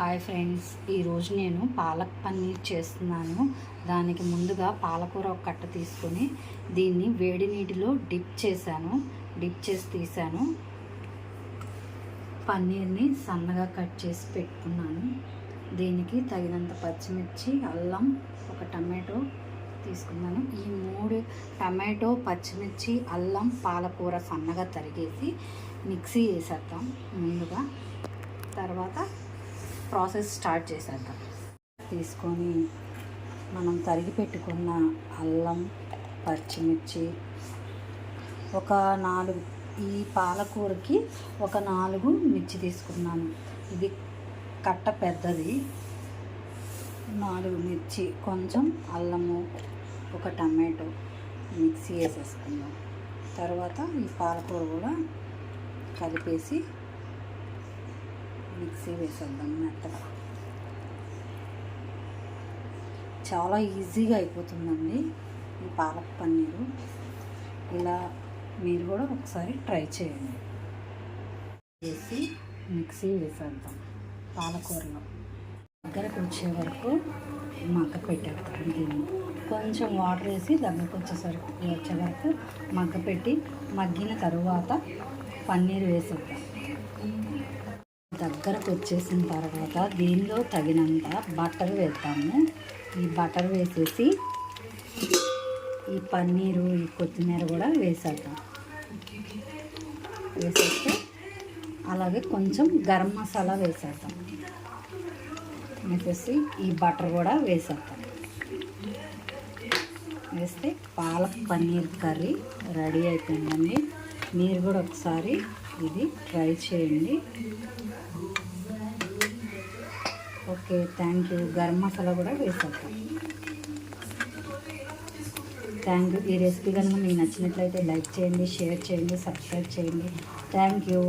Hi friends, ఈరోజు నేను పాలక్ పన్నీర్ చేస్తున్నాను. దానికి ముందుగా పాలకూర ఒక కట్ట తీసుకొని దీన్ని వేడి నీటిలో డిప్ చేసి తీసాను. పన్నీర్ని సన్నగా కట్ చేసి పెట్టుకున్నాను. దీనికి తగినంత పచ్చిమిర్చి, అల్లం, ఒక టమాటో తీసుకున్నాను. ఈ 3 టమాటో, పచ్చిమిర్చి, అల్లం, పాలకూర సన్నగా తరిగేసి మిక్సీ వేసేద్దాం ముందుగా. తర్వాత ప్రాసెస్ స్టార్ట్ చేసేద్దాం. తీసుకొని మనం తరిగి పెట్టుకున్న అల్లం, పచ్చిమిర్చి, ఒక 4 ఈ పాలకూరకి ఒక 4 మిర్చి తీసుకున్నాను. ఇది కట్ట పెద్దది. 4 మిర్చి, కొంచెం అల్లము, ఒక టమాటో మిక్సీ వేసేసుకుందాం. తర్వాత ఈ పాలకూర కూడా కలిపేసి మిక్సీ వేసేద్దాం మెత్తగా. చాలా ఈజీగా అయిపోతుందండి ఈ పాలక్ పన్నీరు. ఇలా మీరు కూడా ఒకసారి ట్రై చేయండి. వేసి మిక్సీ వేసేద్దాం. పాలకూరలో దగ్గరకు వచ్చే వరకు మగ్గ పెట్టేద్దాం. దీన్ని కొంచెం వాటర్ వేసి దగ్గరకు వచ్చే వరకు మగ్గ పెట్టి మగ్గిన తరువాత పన్నీర్ వేసేద్దాం. దగ్గరకు వచ్చేసిన తర్వాత దీనిలో తగినంత బటర్ వేద్దాము. ఈ బటర్ వేసేసి ఈ పన్నీరు, ఈ కొత్తిమీర కూడా వేసేద్దాం. వేసేస్తే అలాగే కొంచెం గరం మసాలా వేసేద్దాం. వేసేసి ఈ బటర్ కూడా వేసేద్దాం. వేస్తే పాలక్ పన్నీర్ కర్రీ రెడీ అయిపోయిందండి. మీరు కూడా ఒకసారి ఇది ట్రై చేయండి. Okay, thank you. Garam masala కూడా వేసేద్దాం. Thank you. ఈ రెసిపీ కనుక మీకు నచ్చినట్లయితే లైక్ చేయండి, షేర్ చేయండి, సబ్స్క్రైబ్ చేయండి. Thank you.